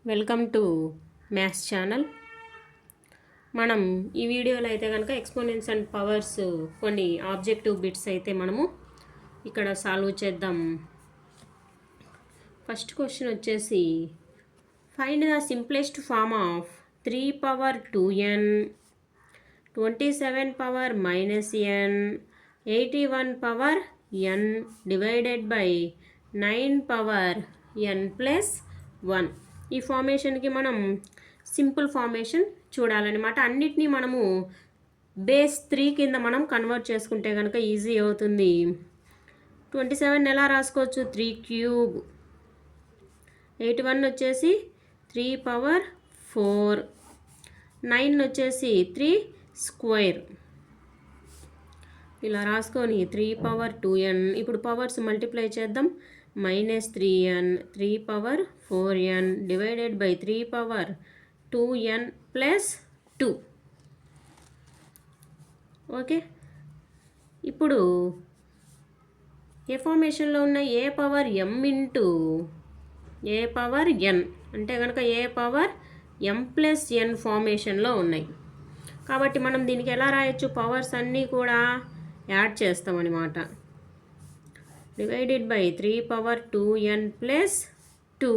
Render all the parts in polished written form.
Welcome to maths channel. మనం ఈ వీడియోలో అయితే కనుక ఎక్స్పోనెంట్స్ అండ్ పవర్స్ కొన్ని ఆబ్జెక్టివ్ బిట్స్ అయితే మనము ఇక్కడ సాల్వ్ చేద్దాం. ఫస్ట్ క్వశ్చన్ వచ్చేసి find the simplest form of 3 power 2n 27 power -n 81 power n divided by 9 power n plus 1. ఈ ఫార్మేషన్కి మనం సింపుల్ ఫార్మేషన్ చూడాలన్నమాట. అన్నిటినీ మనము బేస్ 3 కింద మనం కన్వర్ట్ చేసుకుంటే కనుక ఈజీ అవుతుంది. 27 ఎలా రాసుకోవచ్చు? 3 క్యూబ్. 81 వచ్చేసి 3 పవర్ 4. 9 వచ్చేసి 3 స్క్వేర్. ఇలా రాసుకొని 3 పవర్ 2n. ఇప్పుడు పవర్స్ మల్టిప్లై చేద్దాం. -3n 3 power 4n divided by 3 power 2n plus 2. Okay, ఇప్పుడు ఏ ఫార్మేషన్లో ఉన్న ఏ పవర్ m ఇంటూ ఏ పవర్ n అంటే కనుక A power m plus n ఫార్మేషన్లో ఉన్నాయి. కాబట్టి మనం దీనికి ఎలా రాయొచ్చు? పవర్స్ అన్నీ కూడా యాడ్ చేస్తామన్నమాట. Divided by 3 power 2n plus 2.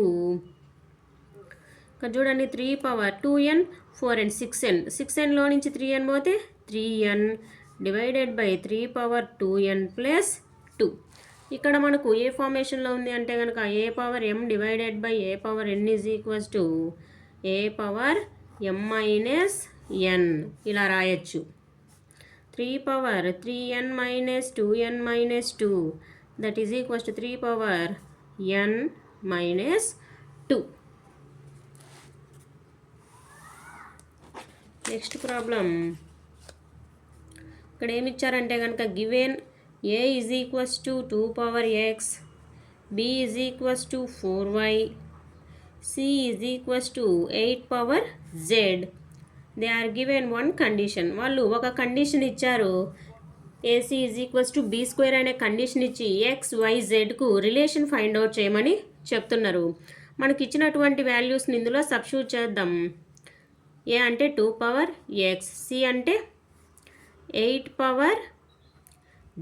ఇక్కడ చూడండి, 3 పవర్ 2n 4n 6n 6nలో నుంచి 3n పోతే 3n divided by 3 power 2n plus 2. ఇక్కడ మనకు ఏ ఫార్మేషన్లో ఉంది అంటే కనుక A power m divided by A power n is equals to A power m minus n. ఇలా రాయొచ్చు. 3 power 3n minus 2n minus 2 that is equals to 3 power n minus 2. Next problem. ఇక్కడ ఏమి ఇచ్చారంటే కనుక given a is equals to 2 power x, b is equals to 4y, c is equals to 8 power z. they are given one condition. వాళ్ళు ఒక condition ఇచ్చారు. AC is equals to B square అనే condition ఇచ్చి XYZకు relation find out చేయమని చెప్తున్నారు. మనకి ఇచ్చినటువంటి వాల్యూస్ని ఇందులో సబ్స్టిట్యూట్ చేద్దాం. ఏ అంటే 2 పవర్ x, సి అంటే 8 power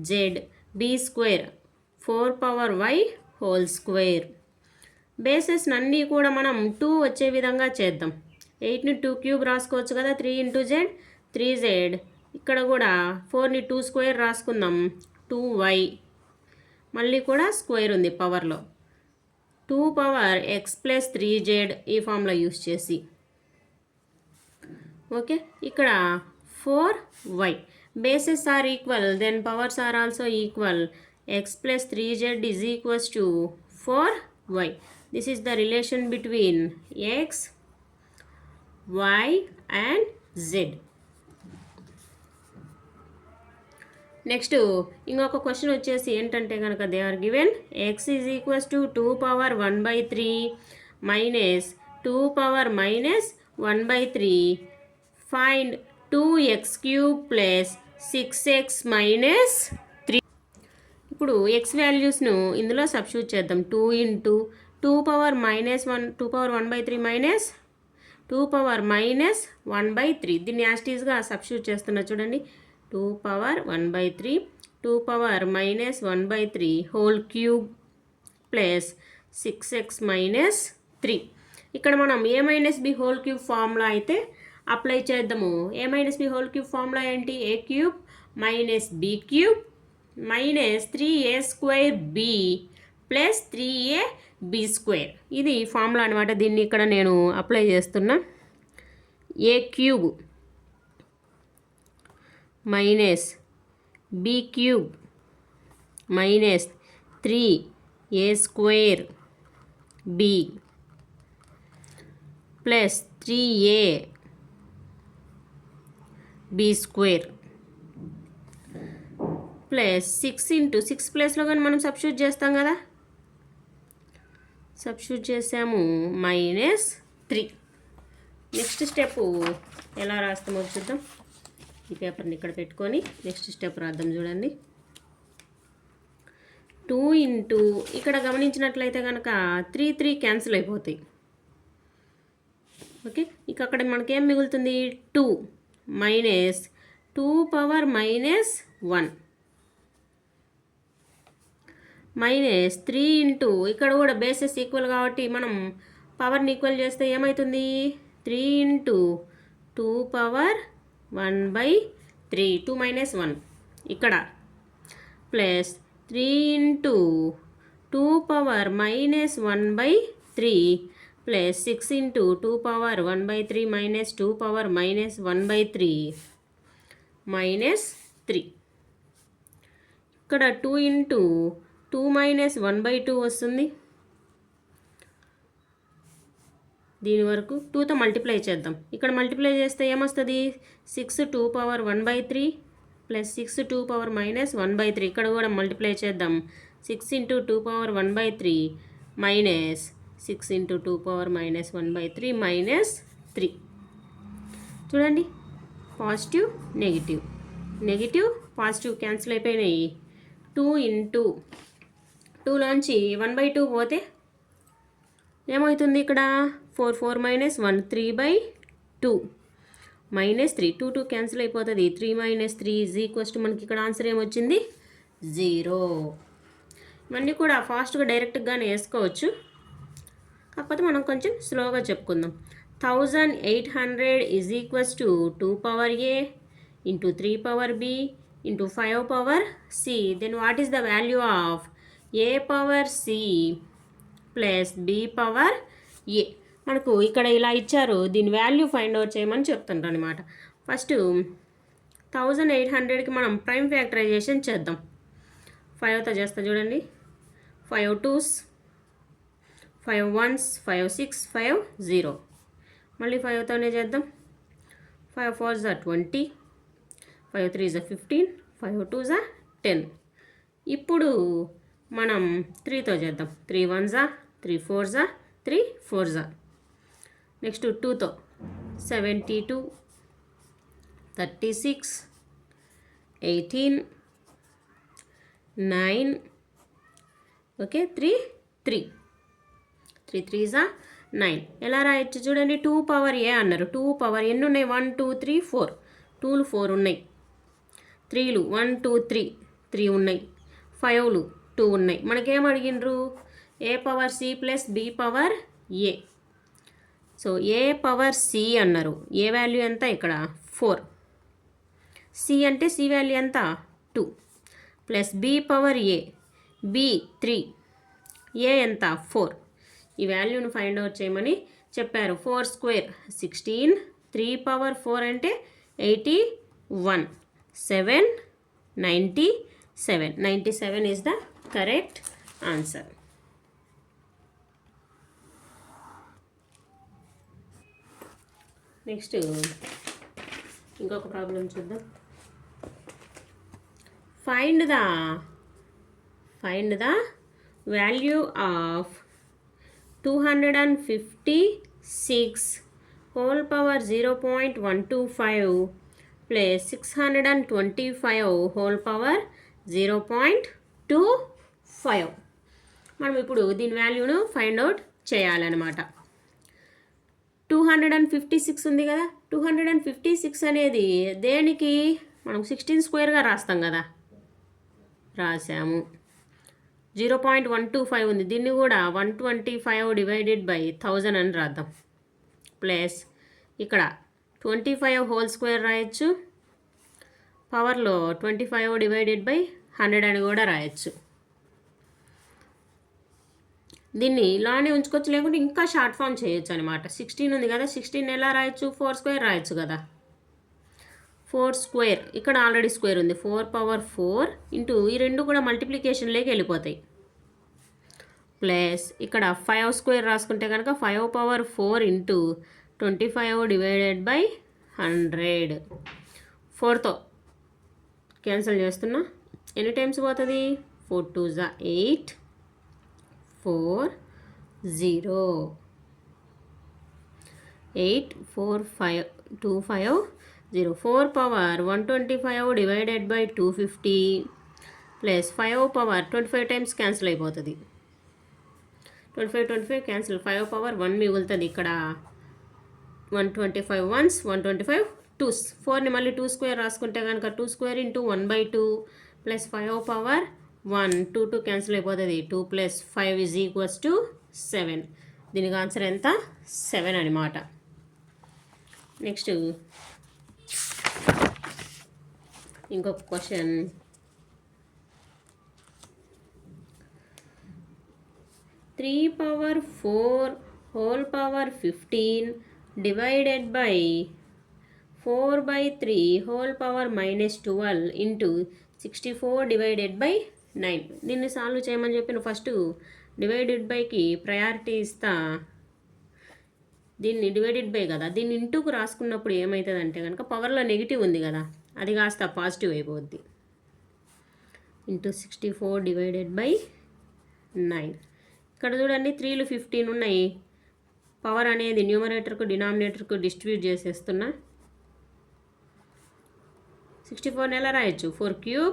z, B square 4 power y whole square. Bases అన్నీ కూడా మనం 2 వచ్చే విధంగా చేద్దాం. 8ని 2 క్యూబ్ రాసుకోవచ్చు కదా. 3 ఇంటూ జెడ్ 3z. ఇక్కడ కూడా 4ని 2 స్క్వేర్ రాసుకుందాం. 2y. మళ్ళీ కూడా స్క్వేర్ ఉంది పవర్లో. 2 పవర్ x ప్లస్ 3z ఈ ఫామ్లో యూస్ చేసి. ఓకే, ఇక్కడ 4y. Bases are equal, then powers are also equal. x plus 3z is equals to 4y. This is the relation between x, y and z. Next ఇంకొక question వచ్చేసి ఏంటంటే కనుక they are given x is equals to 2 power 1/3 minus 2 power minus 1/3. Find 2x cube plus 6x minus 3. ఇప్పుడు x వాల్యూస్ను ఇందులో substitute చేద్దాం. 2 into 2 power minus 1 2 power 1/3 minus 2 power minus 1/3. దీన్ని యాస్టీస్గా సబ్స్టిట్యూట్ చేస్తున్నా చూడండి. 2 power 1/3 2 power minus 1/3 whole cube plus 6x minus 3. ఇక్కడ మనం a minus b whole cube formula అయితే అప్లై చేద్దాము. A minus b whole cube formula ఏంటి? A cube minus b cube minus 3a square B plus 3a B square. ఇది formula అనమాట. దీన్ని ఇక్కడ నేను అప్లై చేస్తున్నా. A cube minus b cube minus 3a square B plus 3a B square plus 6 into 6 ప్లేస్లో కానీ మనం సబ్స్టిట్యూట్ చేస్తాం కదా. సబ్స్టిట్యూట్ చేసాము మైనస్ 3. నెక్స్ట్ స్టెప్ ఎలా రాస్తామో చూద్దాం. ఈ పేపర్ని ఇక్కడ పెట్టుకొని నెక్స్ట్ స్టెప్ రాద్దాం. చూడండి, 2 ఇంటూ ఇక్కడ గమనించినట్లయితే కనుక 3 3 క్యాన్సిల్ అయిపోతాయి. ఓకే, ఇక అక్కడ మనకేం మిగులుతుంది 2 minus 2 power minus 1 minus 3 into ఇక్కడ కూడా బేసెస్ ఈక్వల్ కాబట్టి మనం పవర్ని ఈక్వల్ చేస్తే ఏమవుతుంది 3 ఇంటూ 2 పవర్ 1/3 2 మైనస్ 1 ఇక్కడ plus 3 into 2 power minus 1/3 plus 6 into 2 power 1/3 minus 2 power minus 1/3 minus 3 ఇక్కడ 2 ఇంటూ 2 మైనస్ 1/2 వస్తుంది. దీని వరకు 2తో మల్టిప్లై చేద్దాం. ఇక్కడ మల్టిప్లై చేస్తే ఏమొస్తుంది 6 2 పవర్ 1/3 ప్లస్ 6 2 పవర్ మైనస్ 1/3 ఇక్కడ కూడా మల్టిప్లై చేద్దాం. 6 into 2 power 1/3 minus 6 into 2 power minus 1/3 minus 3. చూడండి positive negative negative positive cancel అయిపోయినాయి. 2 ఇంటూ 2లోంచి 1/2 పోతే ఏమవుతుంది ఇక్కడ 4 4 మైనస్ 1 3/2 మైనస్ 3 2 2 క్యాన్సిల్ అయిపోతుంది. 3 మైనస్ 3 ఈజ్ ఈక్వల్స్ టు మనకి ఇక్కడ ఆన్సర్ ఏమొచ్చింది 0. ఇవన్నీ కూడా ఫాస్ట్గా డైరెక్ట్గానే వేసుకోవచ్చు, కాకపోతే మనం కొంచెం స్లోగా చెప్పుకుందాం. 1800 is equals to 2 power a into 3 power b into 5 power c. Then what is the value of a power c plus b power a. మనకు ఇక్కడ ఇలా ఇచ్చారు, దీని వాల్యూ ఫైండ్ అవుట్ చేయమని చెప్తుంటారు అనమాట. ఫస్ట్ 1800కి మనం ప్రైమ్ ఫ్యాక్టరైజేషన్ చేద్దాం. 5తో చేస్తా చూడండి. 5 2s 5 1s 5 6 5 0. మళ్ళీ 5తోనే చేద్దాం. 5 4s 20 5 3s 15 5 2s 10. ఇప్పుడు మనం 3తో చేద్దాం. 3 1s 3 4s 3 4s. నెక్స్ట్ 2తో 72 36 18 9 ఓకే 3 3 3 3s 9. ఎలా రాయొచ్చు చూడండి. 2 పవర్ ఏ అన్నారు. 2 పవర్ ఎన్ని ఉన్నాయి 1 2 3 4 2లు 4 ఉన్నాయి. 3లు 1 2 3 3 ఉన్నాయి. 5లు 2 ఉన్నాయి. మనకేం అడిగినరు a power c plus B power a. So a power c అన్నారు. ఏ వాల్యూ ఎంత ఇక్కడ 4. సి అంటే సి వాల్యూ ఎంత 2 plus B power A B 3 A ఎంత 4. ఈ వాల్యూను ఫైండ్ అవుట్ చేయమని చెప్పారు. 4 స్క్వేర్ 16 3 పవర్ 4 అంటే 81 7 97 97 is the correct answer. Next ఇంకొక ప్రాబ్లం చూద్దాం. Find the value of 256 whole power 0.125 plus 625 whole power 0.25. మనం ఇప్పుడు దీని వాల్యూను ఫైండ్ అవుట్ చేయాలన్నమాట. 256 ఉంది కదా. 256 అనేది దేనికి మనం 16 స్క్వేర్గా రాస్తాం కదా, రాసాము. 0.125 ఉంది, దీన్ని కూడా 125 డివైడెడ్ బై 1000 అని రాద్దాం. ప్లస్ ఇక్కడ 25 హోల్ స్క్వేర్ రాయొచ్చు. పవర్లో 25 డివైడెడ్ బై 100 అని కూడా రాయొచ్చు. దీన్ని ఇలానే ఉంచుకోవచ్చు, లేకుంటే ఇంకా షార్ట్ ఫామ్ చేయొచ్చు అనమాట. 16 ఉంది కదా, 16 ఎలా రాయొచ్చు 4 స్క్వేర్ రాయొచ్చు కదా. 4 స్క్వేర్ ఇక్కడ ఆల్రెడీ స్క్వేర్ ఉంది. 4 పవర్ 4 ఇంటూ ఈ రెండు కూడా మల్టిప్లికేషన్లోకి వెళ్ళిపోతాయి. ప్లస్ ఇక్కడ 5 స్క్వేర్ రాసుకుంటే కనుక 5 పవర్ 4 ఇంటూ 25 డివైడెడ్ బై 100. 4తో క్యాన్సిల్ చేస్తున్నా. ఎన్ని టైమ్స్ పోతుంది 4 2s 8 4 0 8 4 5 2 5 0. 4 power 125 divided by 250 plus 5 power 25 times cancel అయిపోతుంది. 25 25 క్యాన్సిల్. 5 పవర్ 1 మిగులుతుంది. ఇక్కడ 125 వన్స్, 125 టూస్. 4ని మళ్ళీ 2 స్క్వేర్ రాసుకుంటే కనుక 2 square into 1/2 plus 5 power 1, 2 cancel అయిపోతుంది. 2 + 5 = 7. దీనికి ఆన్సర్ ఎంత? 7 అనమాట. నెక్స్ట్ ఇంకొక question. 3/4 whole power 15 divided by 4/3 whole power -12 into 64 divided by 9. దీన్ని సాల్వ్ చేయమని చెప్పిన ఫస్ట్ డివైడెడ్ బైకి ప్రయారిటీ ఇస్తా. దీన్ని డివైడెడ్ బై కదా, దీన్ని ఇంటూకు రాసుకున్నప్పుడు ఏమవుతుంది అంటే కనుక పవర్లో నెగిటివ్ ఉంది కదా, అది కాస్త పాజిటివ్ అయిపోద్ది. Into 64 divided by 9. ఇక్కడ చూడండి 3లు 15 ఉన్నాయి. పవర్ అనేది న్యూమరేటర్కు డినామినేటర్కు డిస్ట్రిబ్యూట్ చేసేస్తున్నా. 64 ఎలా రాయొచ్చు? 4³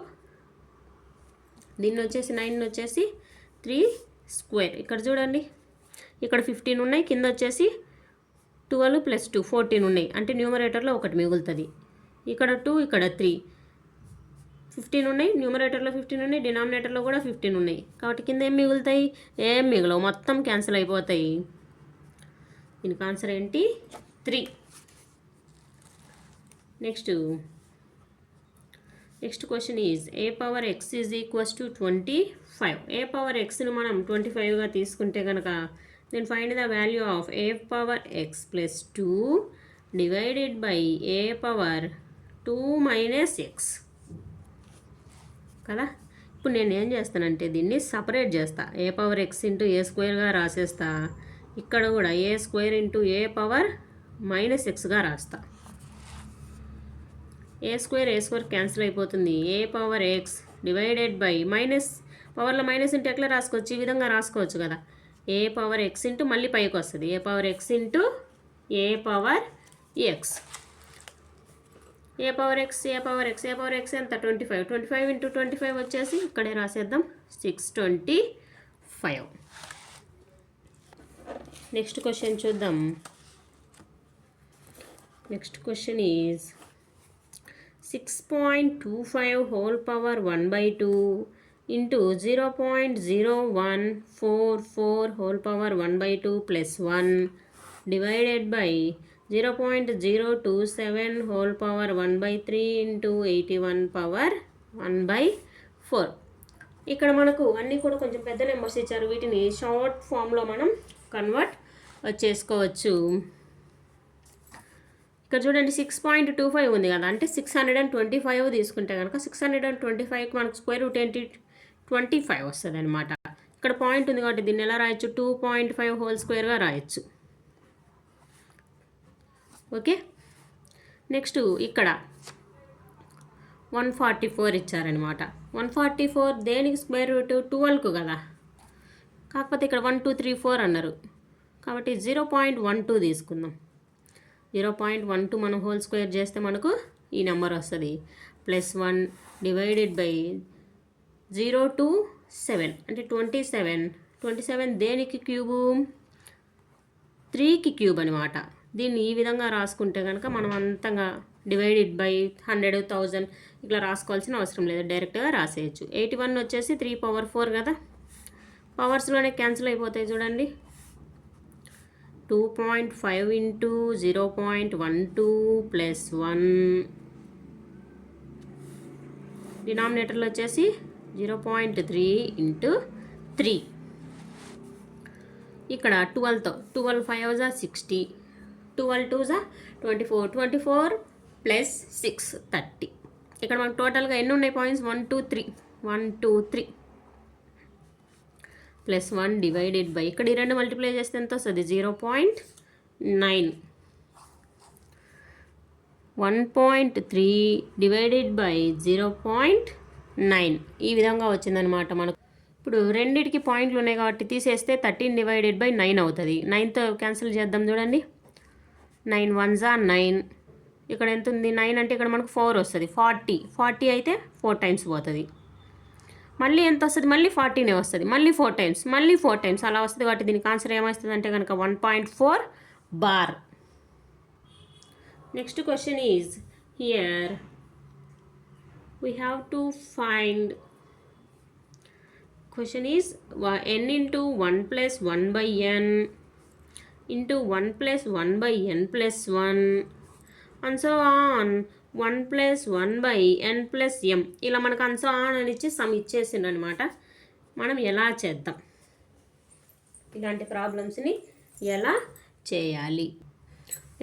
దీన్ని వచ్చేసి 9 వచ్చేసి 3 స్క్వేర్. ఇక్కడ చూడండి ఇక్కడ 15 ఉన్నాయి, కింద వచ్చేసి 12 + 2 14 ఉన్నాయి. అంటే న్యూమరేటర్లో ఒకటి మిగులుతుంది. ఇక్కడ 2 ఇక్కడ 3 15 ఉన్నాయి, న్యూమరేటర్లో 15 ఉన్నాయి, డినామినేటర్లో కూడా 15 ఉన్నాయి. కాబట్టి కింద ఏం మిగులుతాయి? ఏం మిగలవు, మొత్తం క్యాన్సిల్ అయిపోతాయి. దీనికి ఆన్సర్ ఏంటి? 3. Next question is a power x = 25. a power xను మనం 25గా తీసుకుంటే కనుక then find the value of a power x + 2 divided by a power 2 - x కదా. ఇప్పుడు నేను ఏం చేస్తానంటే దీన్ని సపరేట్ చేస్తా. a power x into a స్క్వేర్గా రాసేస్తా. ఇక్కడ కూడా a² ఇంటూ a పవర్ -xగా రాస్తా. a² క్యాన్సిల్ అయిపోతుంది. a power x divided by minus, పవర్లో మైనస్ ఇంటూ ఎట్లా రాసుకోవచ్చు? ఈ విధంగా రాసుకోవచ్చు కదా. a పవర్ x ఇంటూ మళ్ళీ పైకి వస్తుంది a power x into a power x. a power x ఎంత? 25. 25 ఇంటూ 25 వచ్చేసి ఇక్కడే రాసేద్దాం 625. నెక్స్ట్ క్వశ్చన్ చూద్దాం. Next question is 6.25 whole power 1/2 into 0.0144 whole power 1/2 plus 1 divided by 0.027 whole power 1/3 into 81 power 1/4. ఇక్కడ మనకు అన్నీ కూడా కొంచెం పెద్ద నెంబర్స్ ఇచ్చారు. వీటిని షార్ట్ ఫామ్లో మనం కన్వర్ట్ చేసుకోవచ్చు. ఇక్కడ చూడండి 6.25 ఉంది కదా, అంటే 625 తీసుకుంటే కనుక 625కి మనకు స్క్వేర్ రూట్ ఏంటి? 25 వస్తుంది అనమాట. ఇక్కడ పాయింట్ ఉంది కాబట్టి దీన్ని ఎలా రాయొచ్చు? 2.5 హోల్ స్క్వేర్గా రాయొచ్చు. ఓకే. నెక్స్ట్ ఇక్కడ 144 ఇచ్చారనమాట. 144 దేనికి స్క్వేర్ రూట్? 12కు కదా. కాకపోతే ఇక్కడ 1 2 3 4 అన్నారు కాబట్టి 0.12 తీసుకుందాం. 0.12 మనం హోల్ స్క్వేర్ చేస్తే మనకు ఈ నెంబర్ వస్తుంది. +1 డివైడెడ్ బై 0 to 7 అంటే 27. 27 దేనికి క్యూబు? 3కి క్యూబ్ అనమాట. దీన్ని ఈ విధంగా రాసుకుంటే కనుక మనం అంతగా డివైడెడ్ బై 100 1000 ఇట్లా రాసుకోవాల్సిన అవసరం లేదు, డైరెక్ట్గా రాసేయచ్చు. 81 వచ్చేసి 3/4 కదా, పవర్స్లోనే క్యాన్సిల్ అయిపోతాయి. చూడండి 2.5 ఇంటూ 0.12 ప్లస్ 1 డినామినేటర్లో వచ్చేసి 0.3 ఇంటూ 3. ఇక్కడ 12తో 12 5 60, 12 2 24, 24 ప్లస్ 6 30. ఇక్కడ మనకు టోటల్గా ఎన్ని ఉన్నాయి పాయింట్స్? 1 2 3 1 2 3 ప్లస్ 1 డివైడెడ్ బై ఇక్కడ ఈ రెండు మల్టిప్లై చేస్తే ఎంత వస్తుంది? 0.9. 1.3 డివైడెడ్ బై 0.9 ఈ విధంగా వచ్చిందనమాట మనకు. ఇప్పుడు రెండింటికి పాయింట్లు ఉన్నాయి కాబట్టి తీసేస్తే 13 డివైడెడ్ బై 9 అవుతుంది. 9తో క్యాన్సిల్ చేద్దాం. చూడండి 9 1 9. ఇక్కడ ఎంత ఉంది? 9 అంటే ఇక్కడ మనకు 4 వస్తుంది. 40 అయితే 4 టైమ్స్ పోతుంది. మళ్ళీ ఎంత వస్తుంది? మళ్ళీ 40నే వస్తుంది. మళ్ళీ 4 టైమ్స్, మళ్ళీ 4 టైమ్స్ అలా వస్తుంది. కాబట్టి దీనికి ఆన్సర్ ఏమొస్తుంది అంటే కనుక 1.4 bar. Next question is, here we have to find, question is n into 1 plus 1 by n into 1 plus 1 by n plus 1 and so on 1 plus 1 by n plus m. ఇలా మనకు and so on అని ఇచ్చి some ఇచ్చేసిండు అనమాట. మనం ఎలా చేద్దాం, ఇలాంటి ప్రాబ్లమ్స్ని ఎలా చేయాలి?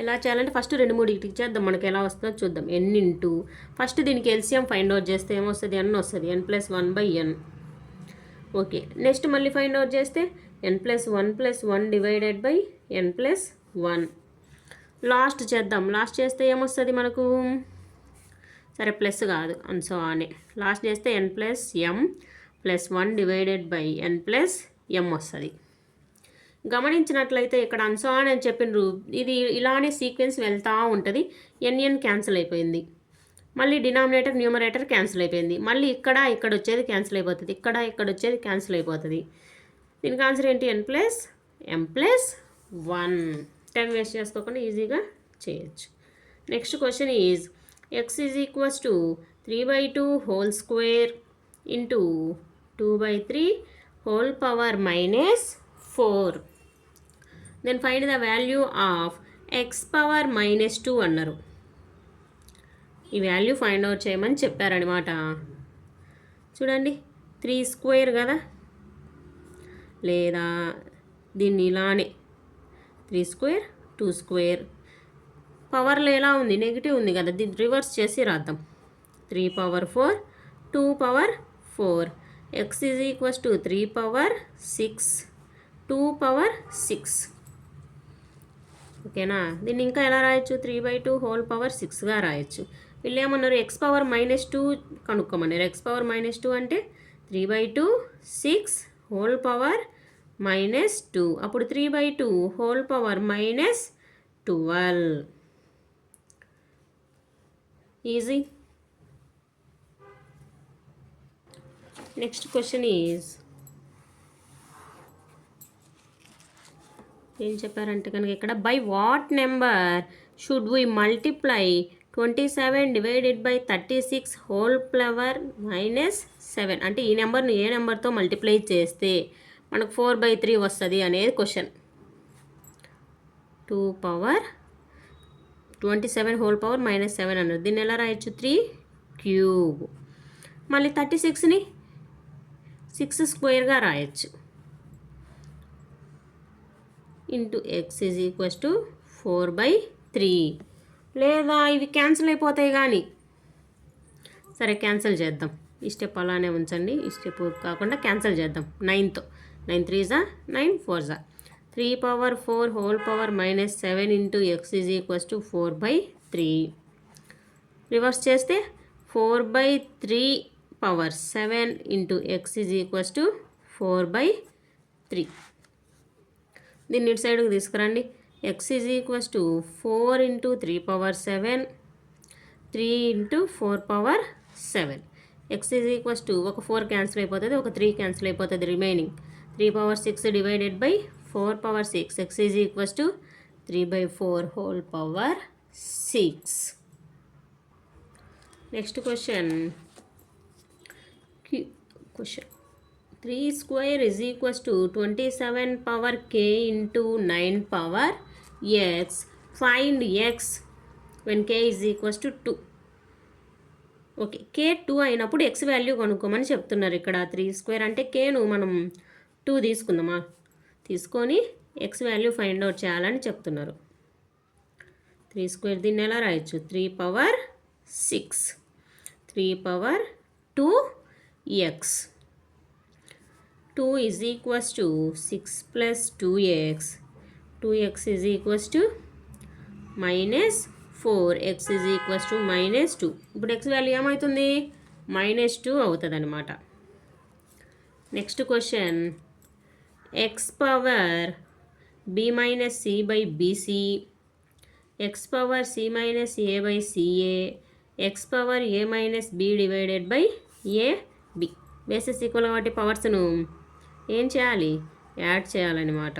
ఎలా చేయాలంటే ఫస్ట్ 2-3 ఇటుకి చేద్దాం, మనకి ఎలా వస్తుందో చూద్దాం. n ఇంటూ ఫస్ట్ దీనికి ఎల్సిఎం ఫైండ్ అవుట్ చేస్తే ఏమొస్తుంది, n వస్తుంది, n plus 1 by n. Okay, next మళ్ళీ ఫైండ్ అవుట్ చేస్తే n plus 1 plus 1 divided by n plus 1. Last చేద్దాం, లాస్ట్ చేస్తే ఏమొస్తుంది మనకు, సరే ప్లస్ కాదు అండ్ సో ఆనే, లాస్ట్ చేస్తే n plus m plus 1 divided by n plus m వస్తుంది. గమనించినట్లయితే ఇక్కడ అండ్ సో ఆన్ అని చెప్పిండ్రు, ఇది ఇలానే సీక్వెన్స్ వెళ్తూ ఉంటుంది. n క్యాన్సిల్ అయిపోయింది, మళ్ళీ డినామినేటర్ న్యూమరేటర్ క్యాన్సిల్ అయిపోయింది, మళ్ళీ ఇక్కడ వచ్చేది క్యాన్సిల్ అయిపోతుంది, ఇక్కడ వచ్చేది క్యాన్సిల్ అయిపోతుంది. దీనికి ఆన్సర్ ఏంటి, n plus m plus 1. Time waste చేసుకోకుండా ఈజీగా చేయొచ్చు. Next question is x is equals to 3/2 whole square into 2/3 whole power minus 4. Then find the value of x power minus 2 అన్నారు. ఈ వాల్యూ ఫైండ్ అవుట్ చేయమని చెప్పారనమాట. చూడండి 3 square కదా, లేదా దీన్ని ఇలానే 3 స్క్వేర్ 2 స్క్వేర్, పవర్లో ఎలా ఉంది, నెగిటివ్ ఉంది కదా, దీన్ని రివర్స్ చేసి రాద్దాం. 3 power 4 2 power 4, x is equals to 3 power 6 2 power 6. ఓకేనా, దీన్ని ఇంకా ఎలా రాయొచ్చు, 3/2 హోల్ పవర్ 6గా రాయొచ్చు. వీళ్ళు ఏమన్నారు, ఎక్స్ పవర్ మైనస్ 2 కనుక్కోమన్నారు. ఎక్స్ పవర్ మైనస్ 2 అంటే 3/2 6 హోల్ పవర్ మైనస్ 2, అప్పుడు 3/2 whole power minus 12. Easy. Next question is, ఏం చెప్పారంటే కనుక ఇక్కడ, by what number should we multiply 27 divided by 36 whole power minus 7. అంటే ఈ నెంబర్ను ఏ నెంబర్తో మల్టిప్లై చేస్తే మనకు 4/3 వస్తుంది అనేది question. 2 power 27 whole power minus 7 అన్నారు. దీన్ని ఎలా రాయొచ్చు, 3 క్యూబ్. మళ్ళీ 36ని 6 స్క్వేర్గా రాయొచ్చు. Into x is equals to 4/3. లేదా ఇవి క్యాన్సిల్ అయిపోతాయి కానీ, సరే క్యాన్సిల్ చేద్దాం. ఈ స్టెప్ అలానే ఉంచండి, ఈ స్టెప్ కాకుండా క్యాన్సిల్ చేద్దాం. 9తో 9 3 9 4 3 power 4 whole power minus 7 into x is equals to 4/3. Reverse చేస్తే 4/3 power 7 into x is equals to 4/3. దీన్ని ఇటు సైడ్కి తీసుకురండి. x is equals to 4 into 3 power 7 3 into 4 power 7. x is equals to ఒక 4 క్యాన్సిల్ అయిపోతుంది, ఒక 3 క్యాన్సిల్ అయిపోతుంది, remaining 3 power 6 divided by 4 power 6. x is equals to 3/4 whole power 6. Next question 3 square is equals to 27 power k into 9 power x. Find x when k is equals to 2. Okay, k 2 అయినప్పుడు x value కనుక్కోమని చెప్తున్నారు ఇక్కడ. 3 square అంటే kను మనం 2 తీసుకుందామా, తీసుకొని x value find out చేయాలని చెప్తున్నారు. 3 స్క్వేర్ దీన్ని ఎలా రాయొచ్చు, 3 power 6 3 power 2x. 2 is equals to 6 plus 2x. 2x is equals to minus 4. x is equals to minus 2. ఇప్పుడు x వాల్యూ ఏమవుతుంది, -2 అవుతుంది అనమాట. Next question, x power b minus c by bc, x power c minus a by ca, x power a minus b divided by ab. Basis equal కాబట్టి పవర్స్ను ఏం చేయాలి, add చేయాలన్నమాట.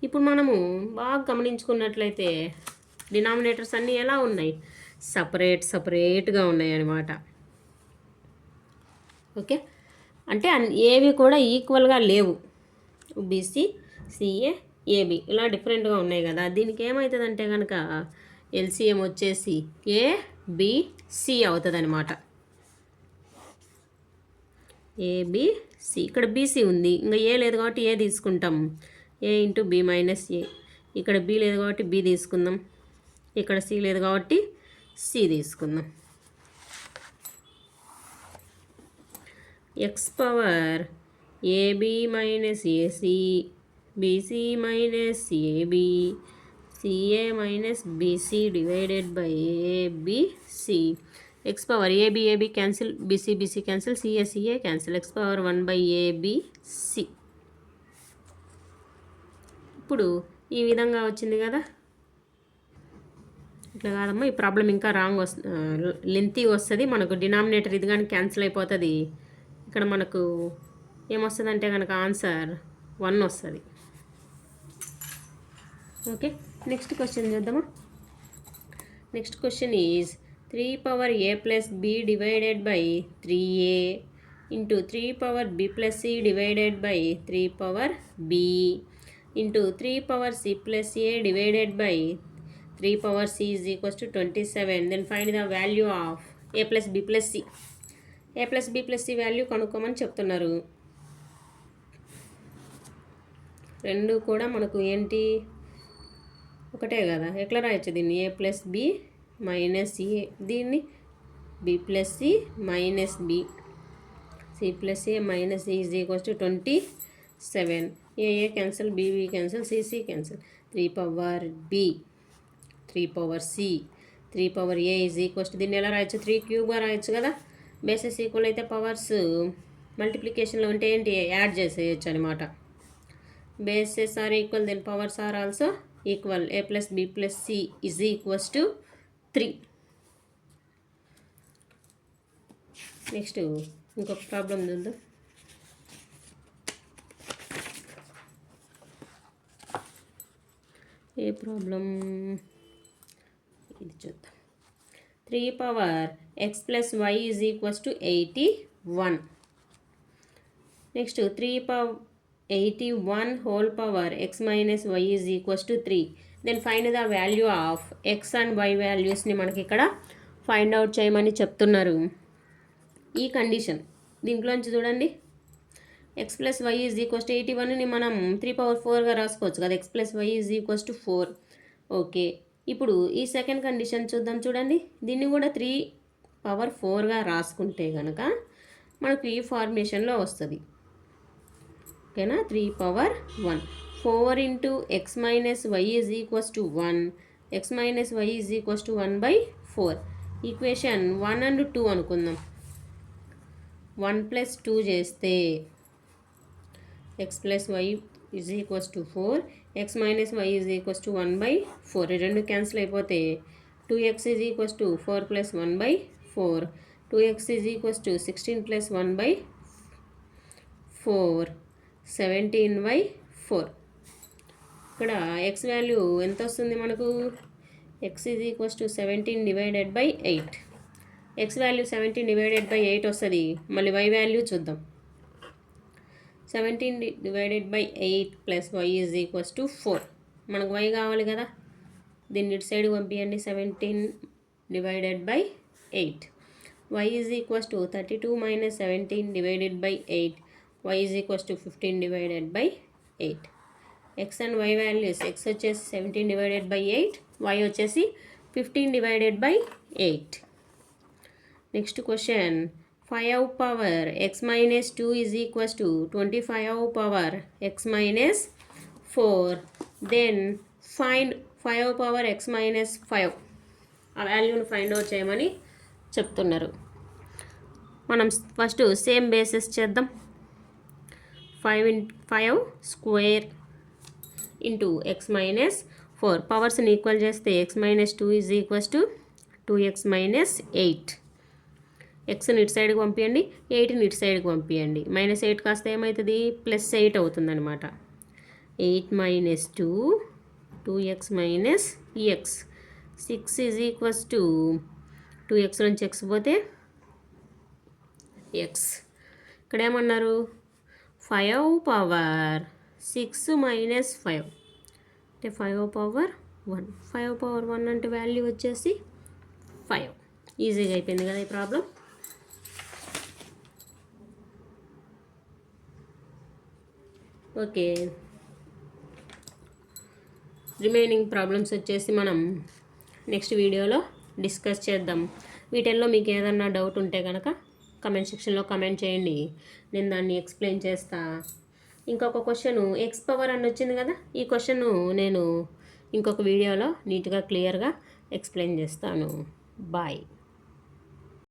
ఇప్పుడు మనము బాగా గమనించుకున్నట్లయితే డినామినేటర్స్ అన్నీ ఎలా ఉన్నాయి, సపరేట్గా ఉన్నాయి అన్నమాట. ఓకే, అంటే ఏవి కూడా ఈక్వల్గా లేవు. బీసీ, సిఏ, ఏబి ఇలా డిఫరెంట్గా ఉన్నాయి కదా. దీనికి ఏమవుతుందంటే కనుక ఎల్సిఎం వచ్చేసి ఏబిసి అవుతుంది అనమాట. ఏబిసి, ఇక్కడ బీసీ ఉంది, ఇంకా ఏ లేదు కాబట్టి ఏ తీసుకుంటాం, ఏ ఇంటూ బి మైనస్ ఏ. ఇక్కడ బి లేదు కాబట్టి బి తీసుకుందాం, ఇక్కడ సి లేదు కాబట్టి సి తీసుకుందాం. X power ab minus ac, bc minus ab, ca minus bc divided by abc. X power ab cancel, bc cancel, ca cancel, x power 1/ఏబిసి. ఇప్పుడు ఈ విధంగా వచ్చింది కదా. ఇట్లా కాదమ్మా, ఈ ప్రాబ్లం ఇంకా రాంగ్ లెంతీ వస్తుంది. మనకు డినామినేటర్ ఇది కానీ క్యాన్సిల్ అయిపోతుంది. ఇక్కడ మనకు ఏమొస్తుంది అంటే కనుక ఆన్సర్ 1 వస్తుంది. ఓకే, నెక్స్ట్ క్వశ్చన్ చూద్దామా. Next question is 3 power a plus b divided by 3a into 3 power b plus c divided by 3 power b into 3 power c plus a divided by 3 power c is equals to 27. Then find the value of a plus b plus c. a plus b plus c value కనుక్కోమని చెప్తున్నారు. రెండు కూడా మనకు ఏంటి, ఒకటే కదా. ఎట్లా రాయొచ్చు దీన్ని, A plus B minus A, దీన్ని B plus C minus B, C plus A minus A is equals to 27. A cancel, B cancel, C cancel. 3 power B, 3 power C, 3 power A is equals to, దీన్ని ఎలా రాయొచ్చు, 3 క్యూబ్గా రాయొచ్చు కదా. Bases equal అయితే powers మల్టిప్లికేషన్లో ఉంటే ఏంటి, యాడ్ చేసేయచ్చు అనమాట. Bases are equal, then powers are also equal. A plus B plus C is equals to 3. Next ఇంకొక ప్రాబ్లం చూద్దాం. ఏ ప్రాబ్లం ఇది చూద్దాం. 3 power x plus y is equals to 81. Next 3 power 81 whole power x minus y is equals to 3. Then find the value of x and y వాల్యూస్ని మనకి ఇక్కడ find out చేయమని చెప్తున్నారు. ఈ కండిషన్ దీంట్లోంచి చూడండి, x plus y is equals to 81ని మనం 3 power 4గా రాసుకోవచ్చు కదా. X plus y is equals to 4. Okay, ఇప్పుడు ఈ సెకండ్ కండిషన్ చూద్దాం. చూడండి, దీన్ని కూడా 3 power 4గా రాసుకుంటే కనుక మనకు ఈ ఫార్మేషన్లో వస్తుంది. ఓకేనా, 3 power 1. 4 into x minus y is equals to 1. x minus y is equals to 1/4. Equation 1 and 2 అనుకుందాం. 1 plus 2 చేస్తే x plus y is equals to 4, x minus y is equals to 1/4. ఈ రెండు క్యాన్సిల్ అయిపోతే 2x is equals to 4 plus 1/4. 2x is equals to 16 plus 1/4, 17/4. ఇక్కడ x value ఎంత వస్తుంది మనకు, x is equals to 17 divided by 8. x value 17 divided by 8 వస్తుంది. మళ్ళీ y value చూద్దాం. 17 divided by 8 plus y is equals to 4. మనకు y కావాలి కదా, దీన్ని ఇటు సైడ్ పంపించండి. 17 divided by 8. y is equals to 32 minus 17 divided by 8. y is equals to 15 divided by 8. x and y values, x వచ్చేసి 17 divided by 8, y వచ్చేసి 15 divided by 8. Next question, 5 power x minus 2 is equals to 25 power x minus 4. Then find 5 power x minus 5. ఆ వాల్యూని find out చేయమని చెప్తున్నారు. మనం first same basis చేద్దాం. 5 square into x minus 4. పవర్స్ని equal చేస్తే x minus 2 is equals to 2x minus 8. ఎక్స్ని ఇటు సైడ్కి పంపించండి, 8ని ఇటు సైడ్కి పంపించండి. -8 కాస్త ఏమవుతుంది, +8 అవుతుందన్నమాట. 8 minus 2, 2x minus x. 6 is equals to 2x నుంచి x పోతే x. ఇక్కడ ఏమన్నారు 5 పవర్ 6 మైనస్ 5 అంటే 5 పవర్ 1. 5 పవర్ 1 అంటే వాల్యూ వచ్చేసి 5. ఈజీగా అయిపోయింది కదా ఈ ప్రాబ్లం. ఓకే, రిమైనింగ్ ప్రాబ్లమ్స్ వచ్చేసి మనం నెక్స్ట్ వీడియోలో డిస్కస్ చేద్దాం. వీటిల్లో మీకు ఏదన్నా డౌట్ ఉంటే కనుక కమెంట్ సెక్షన్లో కమెంట్ చేయండి, నేను దాన్ని ఎక్స్ప్లెయిన్ చేస్తా. ఇంకొక క్వశ్చన్ ఎక్స్ పవర్ అని వచ్చింది కదా, ఈ క్వశ్చన్ నేను ఇంకొక వీడియోలో నీట్గా క్లియర్గా ఎక్స్ప్లెయిన్ చేస్తాను. బాయ్.